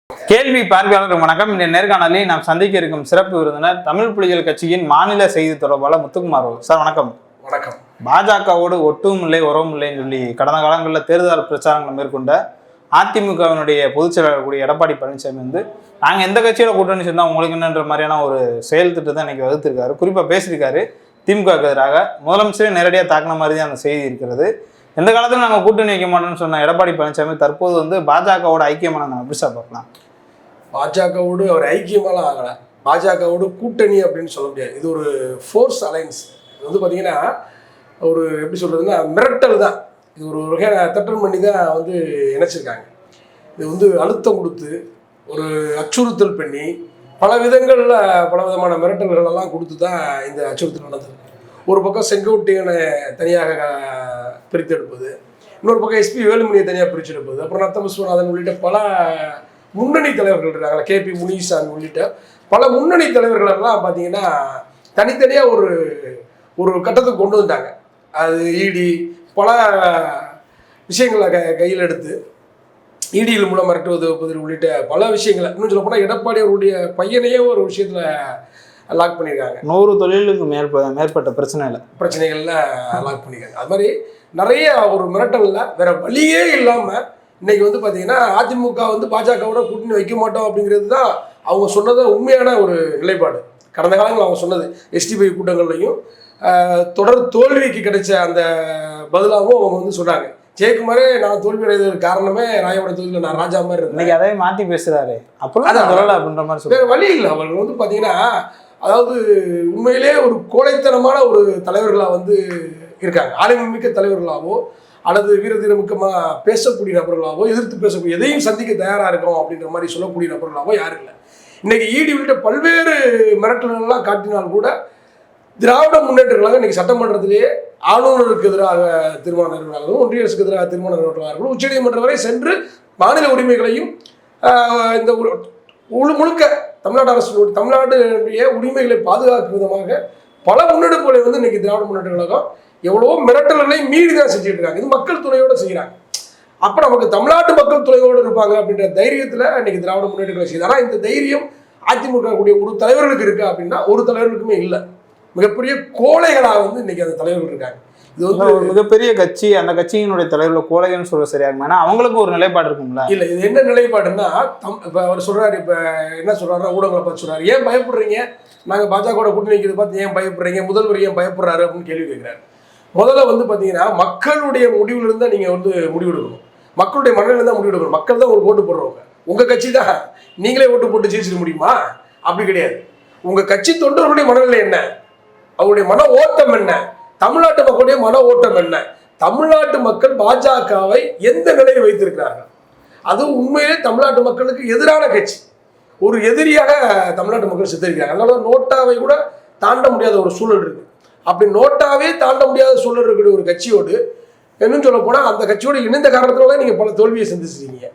கேள்வி பார்வையாளருக்கு வணக்கம். இந்த நேர்காணலில் நாம் சந்திக்க இருக்கும் சிறப்பு விருந்தினர் தமிழ் புலிகள் கட்சியின் மாநில செய்தி தொடர்பாளர் முத்துக்குமார் சார். வணக்கம். வணக்கம். பாஜகவோடு ஒட்டும் இல்லை உறவும் இல்லைன்னு சொல்லி கடந்த காலங்களில் தேர்தல் பிரச்சாரங்களை மேற்கொண்ட அதிமுகவினுடைய பொதுச் செயலாளர் கூடிய எடப்பாடி பழனிசாமி நாங்கள் எந்த கட்சியோட கூட்டணி சேர்ந்தா உங்களுக்கு என்னன்ற மாதிரியான ஒரு செயல் திட்டத்தை இன்னைக்கு வகுத்திருக்காரு. குறிப்பாக பேசியிருக்காரு திமுகவுக்கு எதிராக. முதலமைச்சரே நேரடியாக தாக்கின மாதிரி தான் அந்த செய்தி இருக்கிறது. எந்த காலத்தில் நாங்கள் கூட்டணி வைக்க மாட்டோம்னு சொன்ன எடப்பாடி பழனிசாமி தற்போது பாஜகவோட ஐக்கியமான நாங்கள் எப்படி சார் பார்க்கலாம்? பாஜகவோடு அவர் ஐக்கியமாலாம் ஆகலை. பாஜகவோடு கூட்டணி அப்படின்னு சொல்ல முடியாது. இது ஒரு ஃபோர்ஸ் அலைன்ஸ். இது பார்த்தீங்கன்னா ஒரு எப்படி சொல்கிறதுன்னா மிரட்டல் தான். இது ஒரு வகையான தட்டன் பண்ணி தான் இணைச்சிருக்காங்க. இது அழுத்தம் கொடுத்து ஒரு அச்சுறுத்தல் பண்ணி பல விதங்களில் பல விதமான மிரட்டல்களெல்லாம் கொடுத்து தான் இந்த அச்சுறுத்தல் நடந்தது. ஒரு பக்கம் செங்கோட்டையனை தனியாக பிரித்தெடுப்பது, இன்னொரு பக்கம் எஸ்பி வேலுமணியை தனியாக பிரிச்செடுப்பது, அப்புறம் நத்தம் விஸ்வநாதன் உள்ளிட்ட பல முன்னணி தலைவர்கள் இருக்காங்களா, கேபி முனிசாமி உள்ளிட்ட பல முன்னணி தலைவர்களெல்லாம் பார்த்தீங்கன்னா தனித்தனியாக ஒரு ஒரு கட்டத்துக்கு கொண்டு வந்தாங்க. அது இடி பல விஷயங்களை கையில் எடுத்து இடியில் மூலம் மிரட்டுவது வைப்பது உள்ளிட்ட பல விஷயங்களை, இன்னும் சொல்ல போனால் எடப்பாடி அவருடைய பையனையே ஒரு விஷயத்தில் லாக் பண்ணியிருக்காங்க. 100 தொழிலுக்கு மேற்பட்ட பிரச்சனைகளில் லாக் பண்ணியிருக்காங்க. அது மாதிரி நிறைய ஒரு மிரட்டலில் வேற வழியே இல்லாமல் இன்னைக்கு பார்த்தீங்கன்னா அதிமுக பாஜகவோட கூட்டணி வைக்க மாட்டோம் அப்படிங்கிறது தான் அவங்க சொன்னதை உண்மையான ஒரு நிலைப்பாடு. கடந்த காலங்களில் அவங்க சொன்னது எஸ்டிபி கூட்டங்கள்லையும் தொடர் தோல்விக்கு கிடைச்ச அந்த பதிலாகவும் அவங்க சொன்னாங்க. ஜெயக்குமாரே நான் தோல்வி அடைவதற்கு காரணமே ராயபுரம் தொகுதியில் நான் ராஜா மாதிரி இருந்தேன். இன்னைக்கு அதே மாற்றி பேசுகிறாரு. அப்படின்ற மாதிரி வேறு வழி இல்லை. அவர்கள் பார்த்தீங்கன்னா அதாவது உண்மையிலே ஒரு கோழைத்தனமான ஒரு தலைவர்களாக இருக்காங்க. ஆளுமை மிக்க தலைவர்களாகவோ அல்லது வீரதீரமுக்கமாக பேசக்கூடிய நபர்களாகவோ எதிர்த்து பேசக்கூடிய எதையும் சந்திக்க தயாராக இருக்கும் அப்படின்ற மாதிரி சொல்லக்கூடிய நபர்களாகவோ யாரும் இல்லை. இன்னைக்கு ஈடி உள்ளிட்ட பல்வேறு மிரட்டல்கள்லாம் காட்டினால் கூட திராவிட முன்னேற்ற கழகம் இன்னைக்கு சட்டமன்றத்திலேயே ஆளுநருக்கு எதிராக தீர்மானம் நிறைவேற்றாலும் ஒன்றிய அரசுக்கு எதிராக தீர்மானம் நிறைவேற்றாலும் உச்சநீதிமன்றம் வரை சென்று மாநில உரிமைகளையும் இந்த முழுக்க தமிழ்நாடு அரசு தமிழ்நாடுடைய உரிமைகளை பாதுகாக்கும் விதமாக பல முன்னெடுப்புகளை இன்னைக்கு திராவிட முன்னேற்ற கழகம் எவ்வளவோ மிரட்டல்களை மீறி தான் செஞ்சுட்டு இருக்காங்க. இது மக்கள் துணையோடு செய்கிறாங்க. அப்போ நமக்கு தமிழ்நாட்டு மக்கள் துணையோடு இருப்பாங்க அப்படின்ற தைரியத்தில் இன்னைக்கு திராவிட முன்னேற்ற கழகம் செய்யுது. ஆனால் இந்த தைரியம் அதிமுக கூடிய ஒரு தலைவர்களுக்கு இருக்கா அப்படின்னா ஒரு தலைவர்களுக்குமே இல்லை. மிகப்பெரிய கோழைகளாக இன்னைக்கு அந்த தலைவர்கள் இருக்காங்க. இது ஒரு மிகப்பெரிய கட்சி. அந்த கட்சியினுடைய தலைவர்கள் கோழைகள்னு சொல்ல சரியாகுமா? ஏன்னா அவங்களுக்கு ஒரு நிலைப்பாடு இருக்குங்களா? இல்லை, இது என்ன நிலைப்பாடுன்னா இப்போ அவர் சொல்றாரு. இப்போ என்ன சொல்றாருன்னா ஊடகங்களை பார்த்து சொல்றாரு, ஏன் பயப்படுறீங்க, நாங்கள் பாஜகவோட கூட்டணி வைக்கிறது பார்த்து ஏன் பயப்படுறீங்க, முதல்வர் ஏன் பயப்படுறாரு அப்படின்னு கேள்வி கேட்குறாரு. முதல்ல பார்த்தீங்கன்னா மக்களுடைய முடிவுலேருந்து தான் நீங்கள் முடிவெடுக்கணும். மக்களுடைய மனநிலை தான் முடிவெடுக்கணும். மக்கள் தான் உங்களுக்கு ஓட்டு போடுறவங்க. உங்கள் கட்சி தான் நீங்களே ஓட்டு போட்டு ஜெயிச்சிட முடியுமா? அப்படி கிடையாது. உங்கள் கட்சி தொண்டர்களுடைய மனநிலை என்ன, அவருடைய மன ஓட்டம் என்ன, தமிழ்நாட்டு மக்களுடைய மன ஓட்டம் என்ன, தமிழ்நாட்டு மக்கள் பாஜகவை எந்த நிலையில் வைத்திருக்கிறார்கள், அது உண்மையிலே தமிழ்நாட்டு மக்களுக்கு எதிரான கட்சி, ஒரு எதிரியாக தமிழ்நாட்டு மக்கள் சித்தரிக்கிறாங்க. அதனால நோட்டாவை கூட தாண்ட முடியாத ஒரு சூழல் இருக்கு. அப்படி நோட்டாவே தாண்ட முடியாத சூழல் இருக்கக்கூடிய ஒரு கட்சியோடு என்னன்னு சொல்ல போனால் அந்த கட்சியோடு இணைந்த காரணத்தினால நீங்கள் பல தோல்வியை சந்திச்சிருக்கீங்க.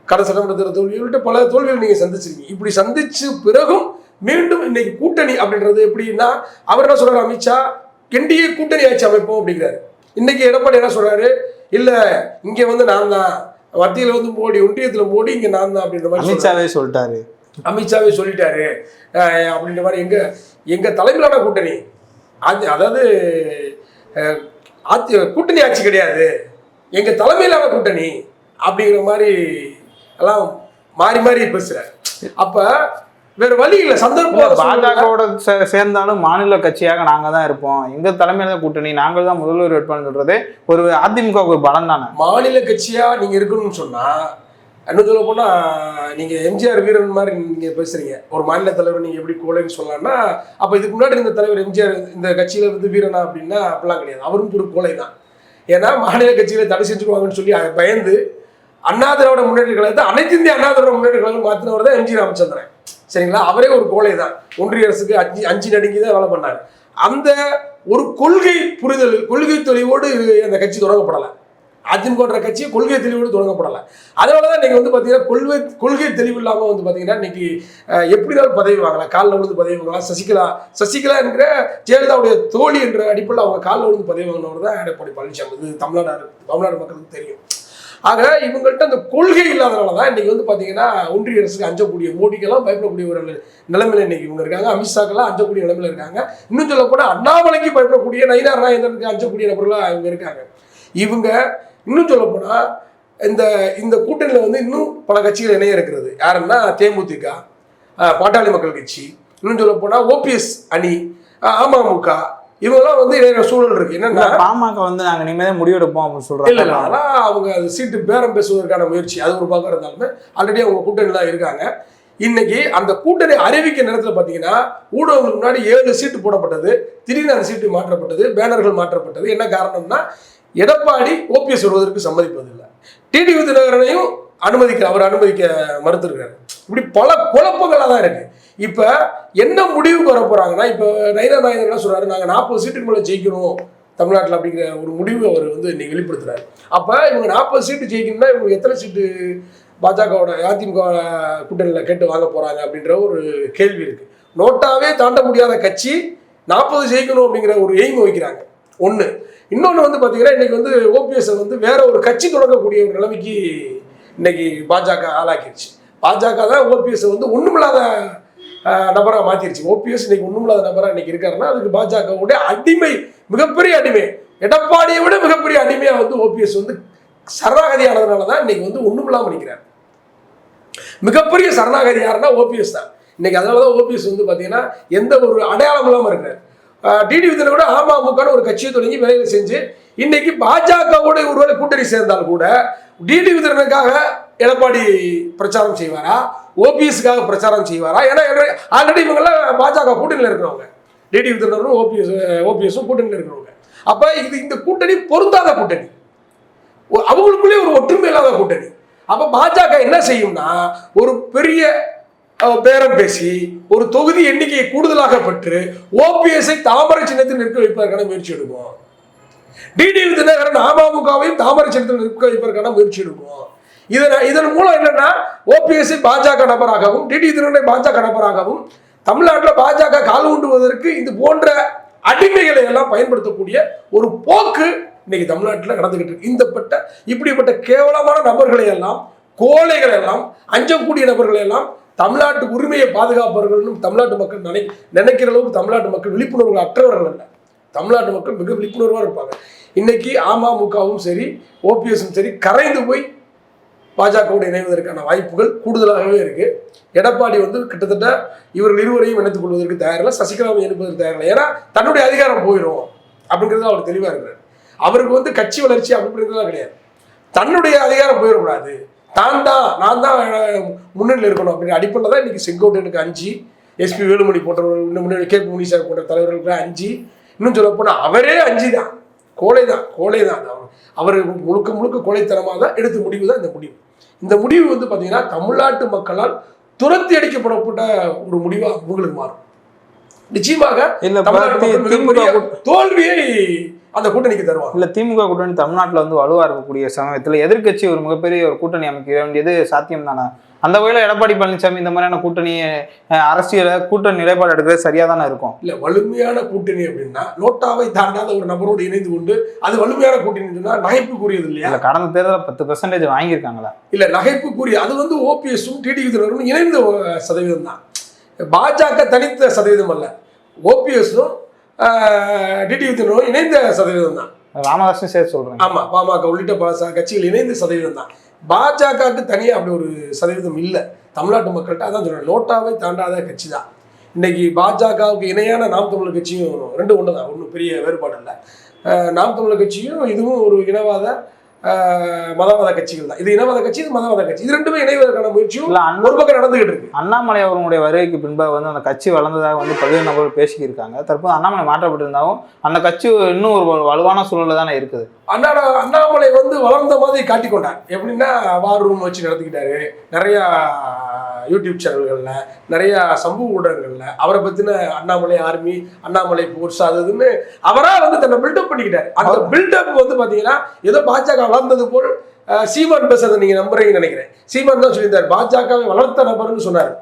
கடை சட்டமன்றத்தில் தோல்வியை விட்டு பல தோல்விகள் நீங்கள் சந்திச்சிருக்கீங்க. இப்படி சந்திச்சு பிறகும் மீண்டும் இன்னைக்கு கூட்டணி அப்படின்றது எப்படின்னா அவர் என்ன சொல்றாரு, அமித்ஷா என்டிஏ கூட்டணி ஆட்சி அமைப்போம் அப்படிங்கிறாரு. இன்னைக்கு எடப்பாடி என்ன சொல்றாரு, இல்லை இங்கே நான் தான் மத்தியில் மோடி, ஒன்றியத்தில் மோடி, இங்கே நான் தான் அப்படின்ற மாதிரி அமித்ஷாவே சொல்லிட்டாரு அப்படின்ற மாதிரி எங்க தலைமையிலான கூட்டணி அதாவது கூட்டணி ஆட்சி கிடையாது, எங்க தலைமையிலான கூட்டணி அப்படிங்கிற மாதிரி எல்லாம் மாறி மாறி பேசுறாரு. அப்ப வேற வழி இல்லை. சந்தர்ப்பம் பாஜகவோட சேர்ந்தாலும் மாநில கட்சியாக நாங்க தான் இருப்போம், எங்க தலைமையில தான் கூட்டணி, நாங்கள் தான் முதல்வர் வேட்பாளர் சொல்றது ஒரு அதிமுக ஒரு பலம் தானே. மாநில கட்சியா நீங்க இருக்கணும்னு சொன்னா என்ன சொல்ல போனா நீங்க எம்ஜிஆர் வீரன் மாதிரி நீங்க பேசுறீங்க. ஒரு மாநில தலைவர் நீங்க எப்படி கோழைன்னு சொல்லலாம்னா அப்ப இதுக்கு முன்னாடி இந்த தலைவர் எம்ஜிஆர் இந்த கட்சியில வீரனா அப்படின்னா அப்படிலாம் கிடையாது. அவரும் ஒரு கோழை தான். ஏன்னா மாநில கட்சியில தடை செஞ்சுருவாங்கன்னு சொல்லி பயந்து அண்ணா திராவிட முன்னேற்ற கழகத்தை அனைத்து இந்திய அண்ணா திராவிட முன்னேற்ற கழகம் மாற்றினவர் தான் எம்ஜி ராமச்சந்திரன். சரிங்களா? அவரே ஒரு கோழை தான். ஒன்றிய அரசுக்கு அஞ்சு நடுங்கி தான் வேலை பண்ணார். அந்த ஒரு கொள்கை புரிதல், கொள்கை தெளிவோடு அந்த கட்சி தொடங்கப்படலை. அதிமுக கட்சியை கொள்கை தெளிவோடு தொடங்கப்படலை. அதனால தான் நீங்கள் பார்த்தீங்கன்னா கொள்கை தெளிவு இல்லாமல் பார்த்தீங்கன்னா இன்னைக்கு எப்படினாலும் பதவி வாங்கலாம், காலில் விழுந்து பதவி வாங்கலாம். சசிகலா என்கிற ஜெயலலிதாவுடைய தோழி என்ற அடிப்படையில் அவங்க காலில் விழுந்து பதவி வாங்கினவர் தான் எடப்பாடி பழனிசாமி. இது தமிழ்நாடு மக்களுக்கு தெரியும். ஆக இவங்கள்ட்ட அந்த கொள்கை இல்லாதனால தான் இன்னைக்கு வந்து பார்த்தீங்கன்னா ஒன்றிய அரசுக்கு அஞ்சக்கூடிய, மோடிக்கெல்லாம் பயப்படக்கூடிய ஒரு நிலைமையில இன்னைக்கு இவங்க இருக்காங்க. அமித்ஷாக்கெல்லாம் அஞ்சக்கூடிய நிலைமையில இருக்காங்க. இன்னும் சொல்ல போனால் அண்ணாமலைக்கு பயப்படக்கூடிய, நயினார் நாகேந்திரனுக்கு அஞ்சக்கூடிய நபர்களாக இவங்க இருக்காங்க. இவங்க இன்னும் சொல்ல போனால் இந்த கூட்டணியில் வந்து இன்னும் பல கட்சிகள் இணைய இருக்கிறது. யாருன்னா தேமுதிக, பாட்டாளி மக்கள் கட்சி, இன்னும் சொல்ல போனால் ஓபிஎஸ் அணி, அமமுக, இவங்கெல்லாம் வந்து இணைய சூழல் இருக்கு. என்னன்னா பாமக வந்து நாங்கள் இனிமேல் முடிவெடுப்போம் அப்படின்னு சொல்றாங்க. இல்லை அதெல்லாம் அவங்க அது சீட்டு பேரம் பேசுவதற்கான முயற்சி, அது ஒரு பக்கம் இருந்தாலுமே ஆல்ரெடி அவங்க கூட்டணியில் இருக்காங்க. இன்னைக்கு அந்த கூட்டணி அறிவிக்க நேரத்தில் பார்த்தீங்கன்னா ஊடகங்களுக்கு முன்னாடி 7 சீட்டு போடப்பட்டது, திடீர்னு அந்த சீட்டு மாற்றப்பட்டது, பேனர்கள் மாற்றப்பட்டது. என்ன காரணம்னா எடப்பாடி ஓபிஎஸ் வருவதற்கு சம்மதிப்பதில்லை, டிடிவி தினகரனையும் அவர் அனுமதிக்க மறுத்திருக்காரு. இப்படி பல குழப்பங்களாக தான் இருக்கு. இப்போ என்ன முடிவுக்கு வர போறாங்கன்னா, இப்போ நயினார் நாகேந்திரன் என்ன சொல்றாரு, நாங்கள் 40 சீட்டுக்கு மேலே ஜெயிக்கணும் தமிழ்நாட்டில் அப்படிங்கிற ஒரு முடிவு அவர் வந்து இன்னைக்கு வெளிப்படுத்துறாரு. அப்போ இவங்க 40 சீட்டு ஜெயிக்கணும்னா இவங்க எத்தனை சீட்டு பாஜகவோட அதிமுக கூட்டணியில் கேட்டு வாங்க போறாங்க அப்படின்ற ஒரு கேள்வி இருக்கு. நோட்டாவே தாண்ட முடியாத கட்சி 40 ஜெயிக்கணும் அப்படிங்கிற ஒரு எய்ம் வைக்கிறாங்க. ஒன்று. இன்னொன்று வந்து பார்த்தீங்கன்னா இன்னைக்கு வந்து ஓபிஎஸ் வந்து வேற ஒரு கட்சி தொடங்கக்கூடிய ஒரு நிலைமைக்கு இன்னைக்கு பாஜக ஆளாக்கிடுச்சு. பாஜக தான் ஓபிஎஸ் வந்து ஒண்ணுமில்லாத நபராக மாத்திருச்சு. ஓபிஎஸ் இன்னைக்கு ஒண்ணுமில்லாத நபராக இன்னைக்கு இருக்காருன்னா அதுக்கு பாஜகவுடைய அடிமை, மிகப்பெரிய அடிமை, எடப்பாடியை விட மிகப்பெரிய அடிமையா வந்து ஓபிஎஸ் வந்து சரணாகதியானதுனால தான் இன்னைக்கு வந்து ஒண்ணுமில்லாம நிற்கிறார். மிகப்பெரிய சரணாகதி யாருன்னா ஓபிஎஸ் தான். இன்னைக்கு அதனாலதான் ஓபிஎஸ் வந்து பாத்தீங்கன்னா எந்த ஒரு அடையாளம் இல்லாம இருக்கிறார். டிடிவி கூட அமமுக ஒரு கட்சியை தொடங்கி வேலையை செஞ்சு இன்னைக்கு பாஜகவோட ஒருவேளை கூட்டணி சேர்ந்தால் கூட டிடிவி தினகரனுக்காக எடப்பாடி பிரச்சாரம் செய்வாரா, ஓபிஎஸ்க்காக பிரச்சாரம் செய்வாரா? ஏன்னா ஆல்ரெடி இவங்கெல்லாம் பாஜக கூட்டணியில் இருக்கிறவங்க, டிடிவி தினகரனும் ஓபிஎஸும் கூட்டணியில் இருக்கிறவங்க. அப்ப இந்த கூட்டணி பொருந்தாத கூட்டணி, அவங்களுக்குள்ளே ஒரு ஒற்றுமை இல்லாத கூட்டணி. அப்ப பாஜக என்ன செய்யும்னா ஒரு பெரிய பேரம் பேசி ஒரு தொகுதி எண்ணிக்கையை கூடுதலாக பெற்று ஓபிஎஸ்ஐ தாமரை சின்னத்தில் நிற்க வைப்பதற்கான முயற்சி எடுக்கும். டிடிவி தினகரன் அமமுகவையும் தாமரை சின்னத்தில் நிற்க வைப்பதற்கான முயற்சி எடுக்கும். இதன் மூலம் என்னன்னா ஓபிஎஸ்ஐ பாஜக நபராகவும் டிடிவி தினகரனை பாஜக நபராகவும் தமிழ்நாட்டில் பாஜக கால் ஊண்டுவதற்கு இது போன்ற அடிமைகளை எல்லாம் பயன்படுத்தக்கூடிய ஒரு போக்கு இன்னைக்கு தமிழ்நாட்டில் நடந்துகிட்டு இருக்கு. இப்படிப்பட்ட கேவலமான நபர்களை எல்லாம், கோழைகளை எல்லாம், அஞ்சக்கூடிய நபர்களை எல்லாம் தமிழ்நாட்டு உரிமையை பாதுகாப்பவர்களும் தமிழ்நாட்டு மக்கள் நினைக்கிற அளவுக்கு தமிழ்நாட்டு மக்கள் விழிப்புணர்வு அற்றவர்கள் அல்ல. தமிழ்நாட்டு மக்கள் மிக விழிப்புணர்வாக இருப்பாங்க. இன்னைக்கு அமமுகவும் சரி ஓபிஎஸும் சரி கரைந்து போய் பாஜகவோடு இணைவதற்கான வாய்ப்புகள் கூடுதலாகவே இருக்கு. எடப்பாடி வந்து கிட்டத்தட்ட இவர்கள் இருவரையும் இணைத்துக் கொள்வதற்கு தயாரில்லை, சசிகலாவை இணைப்பதற்கு தயாரில்லை. ஏன்னா தன்னுடைய அதிகாரம் போயிடும் அப்படிங்கிறது அவர் தெளிவாக இருக்கிறார். அவருக்கு வந்து கட்சி வளர்ச்சி அப்படிங்கிறதுலாம் கிடையாது. தன்னுடைய அதிகாரம் போயிடக்கூடாது, நான் தான் முன்னணியில் இருக்கணும் அப்படிங்கிற அடிப்படையில் தான் இன்னைக்கு செங்கோட்டையனுக்கு 5, எஸ்பி வேலுமணி போன்றவர்கள், முன்னாடி கே முனிசாமி போன்ற தலைவர்களுக்கு 5, இன்னும் சொல்ல போனால் அவரே 5 தான். கோழை தான். அவர் முழுக்க கோழைத்தனமாக தான் எடுத்த முடிவு தான் இந்த முடிவு வந்து பார்த்தீங்கன்னா தமிழ்நாட்டு மக்களால் துரத்தி அடிக்கப்படப்பட்ட ஒரு முடிவாக உங்களுக்கு மாறும். நிச்சயமாக தோல்வியை அந்த கூட்டணிக்கு தருவாங்க. இல்ல திமுக கூட்டணி தமிழ்நாட்டில் வந்து வலுவா இருக்கக்கூடிய சமயத்தில் எதிர்கட்சி ஒரு மிகப்பெரிய ஒரு கூட்டணி அமைக்க வேண்டியது சாத்தியம் தானே? அந்த வகையில் எடப்பாடி பழனிசாமி இந்த மாதிரியான கூட்டணி அரசியலை கூட்டணி நிலைப்பாடு எடுக்கிறது சரியா தானே இருக்கும்? இல்ல வலிமையான கூட்டணி அப்படின்னா நோட்டாவை தாண்டாத ஒரு நபரோடு இணைந்து கொண்டு அது வலிமையான கூட்டணி நகைப்புக்குரியது இல்லையா? கடந்த தேர்தலில் 10% வாங்கியிருக்காங்களா? இல்ல நகைப்புக்குரிய அது வந்து ஓபிஎஸும் டிடிவி தினகரனும் இணைந்த சதவீதம் தான். பாஜக தனித்த சதவீதம் அல்ல, ஓபிஎஸும் டிடிவி தினகரனும் இணைந்த சதவீதம் தான். ராமதாசன் சேர்த்து சொல்றேன். ஆமா, பாமக உள்ளிட்ட பல கட்சிகள் இணைந்த சதவீதம் தான். பாஜகவுக்கு தனியாக அப்படி ஒரு சதவீதம் இல்லை. தமிழ்நாட்டு மக்கள்கிட்ட அதான் சொல்றேன், நோட்டாவை தாண்டாத கட்சி தான். இன்னைக்கு பாஜகவுக்கு இணையான நாம் தமிழர் கட்சியும் 2 ஒன்று தான், ஒன்றும் பெரிய வேறுபாடு இல்லை. நாம் தமிழர் கட்சியும் இதுவும் ஒரு இனவாத மதவாத கட்சிகள் தான். இது இனவாத கட்சி, இது மதவாத கட்சி. இது ரெண்டுமே இணைவதற்கான முயற்சியும் ஒரு பக்கம் நடந்துகிட்டு இருக்கு. அண்ணாமலை அவர்களுடைய வருகைக்கு பின்பாக வந்து அந்த கட்சி வளர்ந்ததாக வந்து பல்வேறு நபர்கள் பேசிக்கிருக்காங்க. தற்போது அண்ணாமலை மாற்றப்பட்டிருந்தாலும் அந்த கட்சி இன்னும் ஒரு வலுவான சூழல்ல தானே இருக்குது. அண்ணாமலை வந்து வளர்ந்த மாதிரி காட்டிக்கொண்டார். எப்படின்னா வார் ரூம் வச்சு நடத்திக்கிட்டாரு. நிறையா யூடியூப் சேனல்கள்ல, நிறைய சமூக ஊடகங்கள்ல அவரை பத்தின அண்ணாமலை ஆர்மி, அண்ணாமலை போர்ஸ் அதுன்னு அவரா வந்து தன்னை பில்டப் பண்ணிக்கிட்டாரு. அந்த பில்டப் வந்து பாத்தீங்கன்னா ஏதோ பாஜக வளர்ந்தது போல் சீமான் பேசுறதை நீங்க நம்புறீங்கன்னு நினைக்கிறேன். சீமான் தான் சொல்லியிருந்தார் பாஜகவை வளர்த்த நபர்னு சொன்னாரு.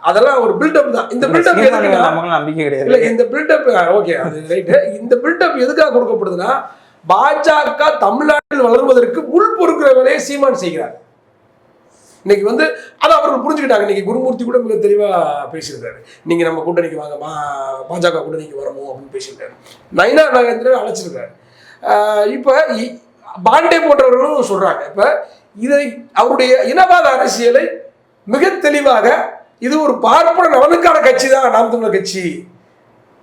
அதெல்லாம் ஒரு பில்டப் தான். இந்த பில்டப் நம்பிக்கை கிடையாது. இல்ல இந்த பில்டப் ஓகே அது ரைட். இந்த பில்டப் எதுக்காக கொடுக்கப்படுதுன்னா பாஜக தமிழ்நாட்டில் வளர்வதற்கு முள் பொறுக்கிற வேலையை சீமான் செய்கிறார். இன்னைக்கு வந்து அதை அவர்கள் புரிஞ்சுக்கிட்டாங்க. இன்னைக்கு குருமூர்த்தி கூட மிக தெளிவா பேசியிருக்காரு. நீங்க நம்ம கூட்டணிக்கு வாங்க, பாஜக கூட்டணிக்கு வரணும் அப்படின்னு பேசியிருக்காரு. நயினார் நாகேந்திரன் அழைச்சிருக்காரு. இப்ப பாண்டே போன்றவர்களும் சொல்றாங்க. இப்ப இதை அவருடைய இனவாத அரசியலை மிக தெளிவாக இது ஒரு பார்ப்பன நலனுக்கான கட்சி தான் நாம் தமிழர் கட்சி,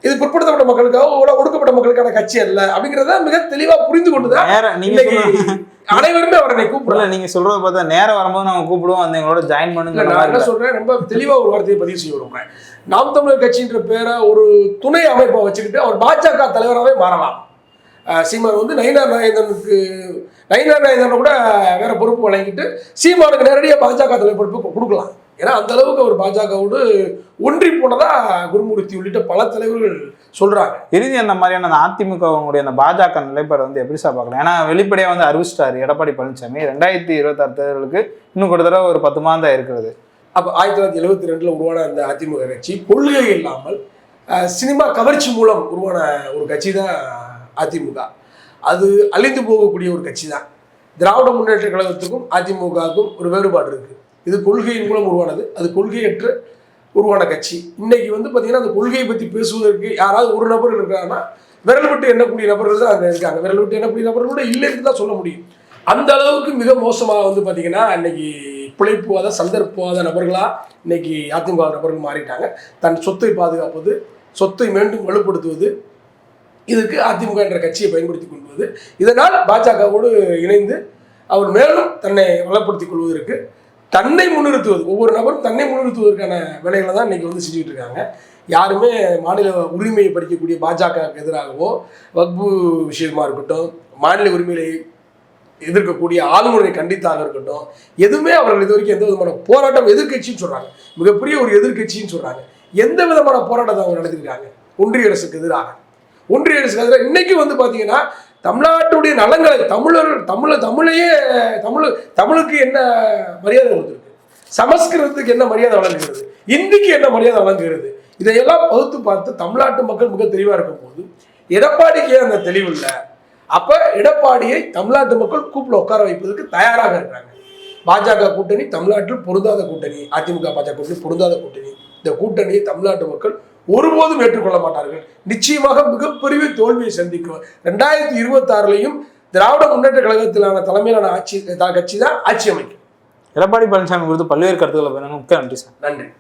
இது பிற்படுத்தப்பட்ட மக்களுக்காக ஒடுக்கப்பட்ட மக்களுக்கான கட்சி அல்ல அப்படிங்கிறத மிக தெளிவா புரிந்து கொண்டுதான் அனைவருமே அவரை கூப்பிடல. நீங்க சொல்றத பார்த்தா நேரம் வரும்போது நாங்க கூப்பிடுவோம், அந்த எங்களோட ஜாயின் பண்ணுங்க. நான் என்ன சொல்றேன், ரொம்ப தெளிவா ஒரு வார்த்தையை பதிவு செய்ய விரும்புறேன். நாம் தமிழர் கட்சின்ற பேரை ஒரு துணை அமைப்பை வச்சுக்கிட்டு அவர் பாஜக தலைவராகவே மாறலாம். சீமான் வந்து நயினார் நாகேந்திரன் கூட வேற பொறுப்பு வழங்கிட்டு சீமானுக்கு நேரடியாக பாஜக தலைவர் பொறுப்பு கொடுக்கலாம். ஏன்னா அந்த அளவுக்கு அவர் பாஜகவோடு ஒன்றி போனதா குருமூர்த்தி உள்ளிட்ட பல தலைவர்கள் சொல்றாங்க. இறுதி அந்த மாதிரியான அந்த அதிமுகவுடைய அந்த பாஜக நிலைப்பாடு வந்து எப்படி சார் பார்க்கலாம்? ஏன்னா வெளிப்படையா வந்து அறிவிச்சிட்டாரு எடப்பாடி பழனிசாமி 2026 தேர்தலுக்கு இன்னும் கிட்டத்தட்ட ஒரு 10 மாதம் தான் இருக்கிறது. அப்போ 1972 உருவான அந்த அதிமுக கட்சி கொள்கை இல்லாமல் சினிமா கவர்ச்சி மூலம் உருவான ஒரு கட்சி தான் அதிமுக. அது அழிந்து போகக்கூடிய ஒரு கட்சி தான். திராவிட முன்னேற்ற கழகத்துக்கும் அதிமுகவுக்கும் ஒரு வேறுபாடு இருக்கு. இது கொள்கையின் மூலம் உருவானது, அது கொள்கையற்ற உருவான கட்சி. இன்னைக்கு வந்து பார்த்தீங்கன்னா அந்த கொள்கையை பற்றி பேசுவதற்கு யாராவது ஒரு நபர்கள் இருக்காங்கன்னா விரல் விட்டு எண்ணக்கூடிய நபர்கள் தான் அங்கே இருக்காங்க. விரல் விட்டு எண்ணக்கூடிய நபர்கள் கூட இல்லைன்னு தான் சொல்ல முடியும். அந்த அளவுக்கு மிக மோசமாக வந்து பார்த்தீங்கன்னா இன்னைக்கு பிழைப்புவாத சந்தர்ப்பவாத நபர்களாக இன்னைக்கு அதிமுக நபர்கள் மாறிட்டாங்க. தன் சொத்தை பாதுகாப்பது, சொத்தை மீண்டும் வலுப்படுத்துவது, இதுக்கு அதிமுக என்ற கட்சியை பயன்படுத்தி கொள்வது, இதனால் பாஜகவோடு இணைந்து அவர் மேலும் தன்னை வளப்படுத்திக் கொள்வதற்கு, தன்னை முன்னிறுத்துவது, ஒவ்வொரு நபரும் தன்னை முன்னிறுத்துவதற்கான வேலைகளை தான் இன்னைக்கு வந்து செஞ்சுட்டு இருக்காங்க. யாருமே மாநில உரிமையை பறிக்கக்கூடிய பாஜகவுக்கு எதிராகவோ, வக்பு விஷயமா இருக்கட்டும், மாநில உரிமையை எதிர்க்கக்கூடிய ஆளுநரை கண்டித்தாக இருக்கட்டும், எதுவுமே அவர்கள் இது வரைக்கும் எந்த விதமான போராட்டம், எதிர்கட்சின்னு சொல்றாங்க, மிகப்பெரிய ஒரு எதிர்கட்சின்னு சொல்றாங்க, எந்த விதமான போராட்டத்தை அவங்க நடத்திருக்காங்க ஒன்றிய அரசுக்கு எதிராக. ஒன்றிய அரசுக்கு எதிராக இன்னைக்கு வந்து பார்த்தீங்கன்னா தமிழ்நாட்டுடைய நலங்களை தமிழுக்கு என்ன மரியாதை கொடுத்துருக்கு, சமஸ்கிருதத்துக்கு என்ன மரியாதை வழங்குகிறது, இந்திக்கு என்ன மரியாதை வழங்குகிறது, இதையெல்லாம் பகுத்து பார்த்து தமிழ்நாட்டு மக்கள் மிக தெளிவாக இருக்கும் போது எடப்பாடிக்கு அந்த தெளிவு இல்லை. அப்ப எடப்பாடியை தமிழ்நாட்டு மக்கள் கூப்பிட உட்கார வைப்பதற்கு தயாராக இருக்கிறாங்க. பாஜக கூட்டணி தமிழ்நாட்டில் பொருந்தாத கூட்டணி, அதிமுக பாஜக கூட்டணி பொருந்தாத கூட்டணி. இந்த கூட்டணியை தமிழ்நாட்டு மக்கள் ஒருபோதும் ஏற்றுக்கொள்ள மாட்டார்கள். நிச்சயமாக மிகப்பெரிய தோல்வியை சந்திக்கும். 2026 திராவிட முன்னேற்ற கழகத்திலான தலைமையிலான கட்சி தான் ஆட்சி அமைக்கும். எடப்பாடி பழனிசாமி குறித்து பல்வேறு கருத்துக்களை முக்கிய நன்றி சார். நன்றி.